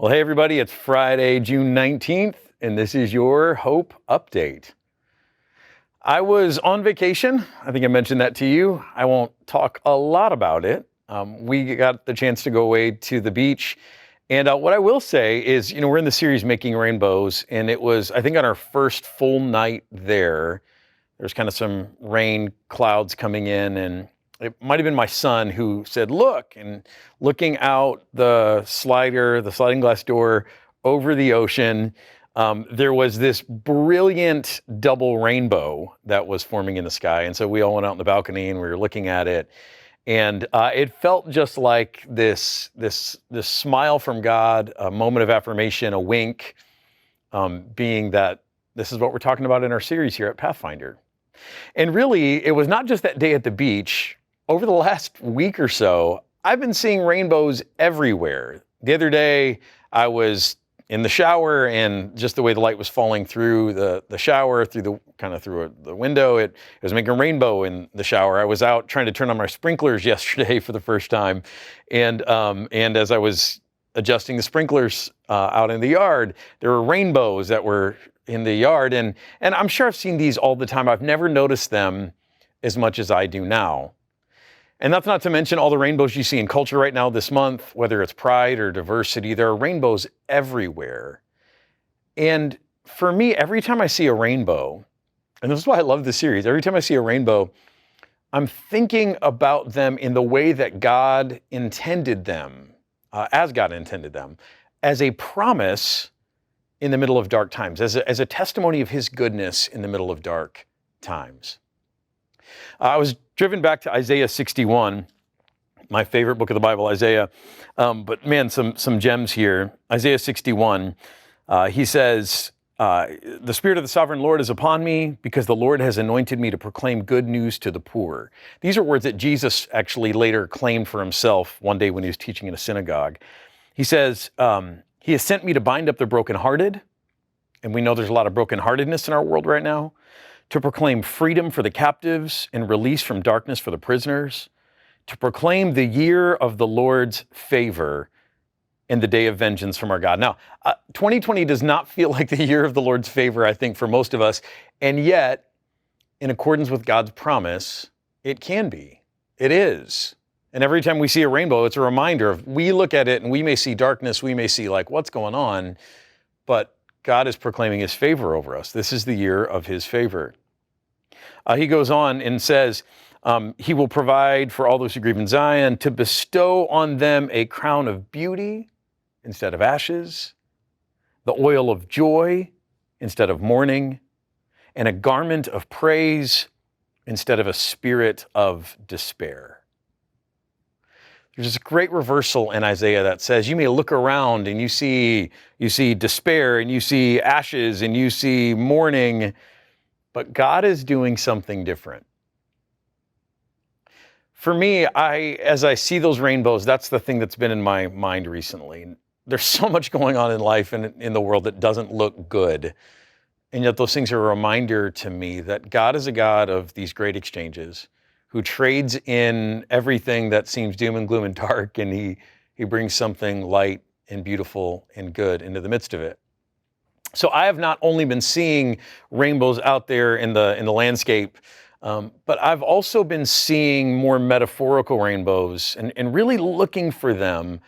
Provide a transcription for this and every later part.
Well, hey everybody, it's Friday, June 19th, and this is your Hope Update. I was on vacation. I think I mentioned that to you. I won't talk a lot about it. We got the chance to go away to the beach. And what I will say is, we're in the series Making Rainbows, and it was, I think, on our first full night there, there's kind of some rain clouds coming in, and it might have been my son who said, look, and looking out the sliding glass door over the ocean, there was this brilliant double rainbow that was forming in the sky. And so we all went out on the balcony and we were looking at it. And it felt just like this smile from God, a moment of affirmation, a wink, being that this is what we're talking about in our series here at Pathfinder. And really, it was not just that day at the beach. Over the last week or so, I've been seeing rainbows everywhere. The other day, I was in the shower, and just the way the light was falling through the shower, through the window, it was making a rainbow in the shower. I was out trying to turn on my sprinklers yesterday for the first time, and as I was adjusting the sprinklers out in the yard, there were rainbows that were in the yard, and I'm sure I've seen these all the time. I've never noticed them as much as I do now. And that's not to mention all the rainbows you see in culture right now this month, whether it's pride or diversity. There are rainbows everywhere. And for me, every time I see a rainbow, and this is why I love this series, every time I see a rainbow, I'm thinking about them in the way that God intended them, as God intended them, as a promise in the middle of dark times, as a testimony of His goodness in the middle of dark times. I was driven back to Isaiah 61, my favorite book of the Bible, Isaiah. But man, some gems here. Isaiah 61, he says, the Spirit of the Sovereign Lord is upon me because the Lord has anointed me to proclaim good news to the poor. These are words that Jesus actually later claimed for himself one day when he was teaching in a synagogue. He says, He has sent me to bind up the brokenhearted, and we know there's a lot of brokenheartedness in our world right now, to proclaim freedom for the captives and release from darkness for the prisoners, to proclaim the year of the Lord's favor and the day of vengeance from our God. Now, 2020 does not feel like the year of the Lord's favor, I think, for most of us, and yet, in accordance with God's promise, it can be. It is. And every time we see a rainbow, it's a reminder of, we look at it and we may see darkness, we may see like, what's going on, but God is proclaiming His favor over us. This is the year of His favor. He goes on and says, He will provide for all those who grieve in Zion, to bestow on them a crown of beauty instead of ashes, the oil of joy instead of mourning, and a garment of praise instead of a spirit of despair. There's this great reversal in Isaiah that says you may look around and you see despair and you see ashes and you see mourning, but God is doing something different. For me, as I see those rainbows, that's the thing that's been in my mind recently. There's so much going on in life and in the world that doesn't look good. And yet those things are a reminder to me that God is a God of these great exchanges, who trades in everything that seems doom and gloom and dark, and he brings something light and beautiful and good into the midst of it. So I have not only been seeing rainbows out there in the landscape, but I've also been seeing more metaphorical rainbows and really looking for them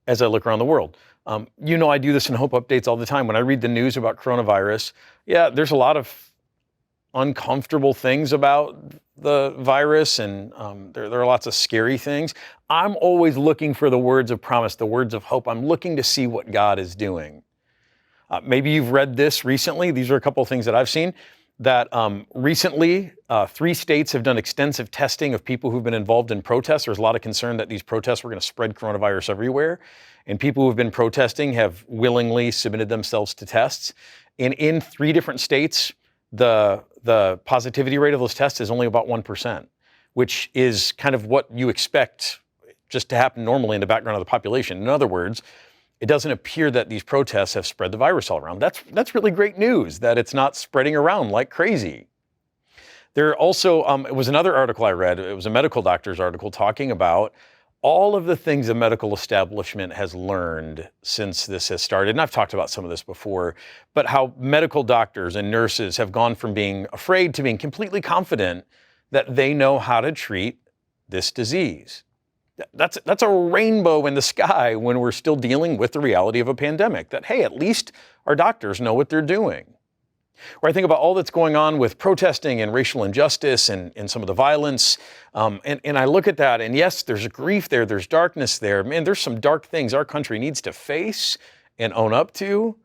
as I look around the world. I do this in Hope Updates all the time. When I read the news about coronavirus, there's a lot of uncomfortable things about the virus, and there are lots of scary things. I'm always looking for the words of promise, the words of hope. I'm looking to see what God is doing. Maybe you've read this recently. These are a couple of things that I've seen. That recently, 3 states have done extensive testing of people who've been involved in protests. There's a lot of concern that these protests were going to spread coronavirus everywhere. And people who have been protesting have willingly submitted themselves to tests. And in 3 different states, the positivity rate of those tests is only about 1%, which is kind of what you expect just to happen normally in the background of the population. In other words, it doesn't appear that these protests have spread the virus all around. That's really great news, that it's not spreading around like crazy. There also, it was another article I read, it was a medical doctor's article talking about all of the things the medical establishment has learned since this has started, and I've talked about some of this before, but how medical doctors and nurses have gone from being afraid to being completely confident that they know how to treat this disease. That's a rainbow in the sky when we're still dealing with the reality of a pandemic, that, hey, at least our doctors know what they're doing. Or I think about all that's going on with protesting and racial injustice and some of the violence. And I look at that, and yes, there's grief there, there's darkness there. Man, there's some dark things our country needs to face and own up to.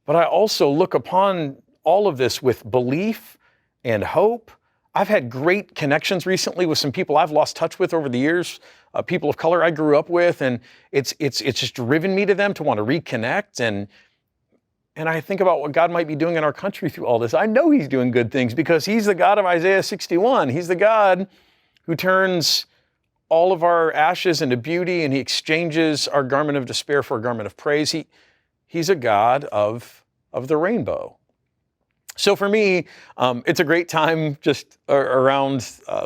But I also look upon all of this with belief and hope. I've had great connections recently with some people I've lost touch with over the years, people of color I grew up with, and it's just driven me to them to want to reconnect. And I think about what God might be doing in our country through all this. I know He's doing good things because He's the God of Isaiah 61. He's the God who turns all of our ashes into beauty, and He exchanges our garment of despair for a garment of praise. He's a God of the rainbow. So for me, it's a great time just around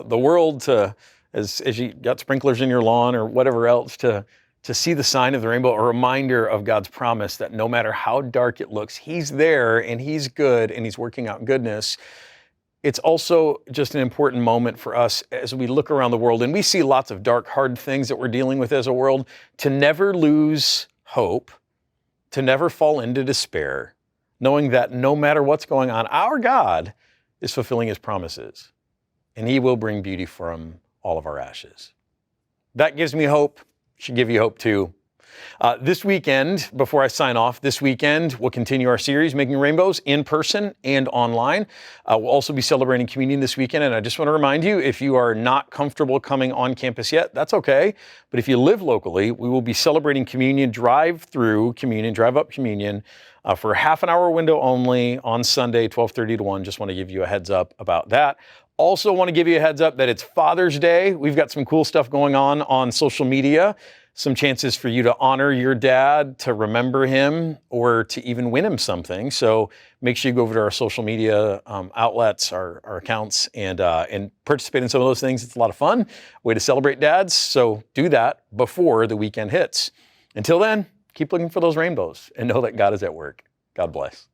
the world to, as you got sprinklers in your lawn or whatever else, to see the sign of the rainbow, a reminder of God's promise that no matter how dark it looks, He's there and He's good and He's working out goodness. It's also just an important moment for us as we look around the world and we see lots of dark, hard things that we're dealing with as a world, to never lose hope, to never fall into despair, knowing that no matter what's going on, our God is fulfilling His promises and He will bring beauty from all of our ashes. That gives me hope. Should give you hope too. This weekend, before I sign off, this weekend we'll continue our series, Making Rainbows, in person and online. We'll also be celebrating communion this weekend, and I just want to remind you, if you are not comfortable coming on campus yet, that's okay. But if you live locally, we will be celebrating communion, drive-through communion, drive-up communion, for a half an hour window only on Sunday, 12:30 to 1. Just want to give you a heads up about that. Also want to give you a heads up that it's Father's Day. We've got some cool stuff going on social media, some chances for you to honor your dad, to remember him, or to even win him something. So make sure you go over to our social media outlets, our accounts, and participate in some of those things. It's a lot of fun, way to celebrate dads. So do that before the weekend hits. Until then, keep looking for those rainbows and know that God is at work. God bless.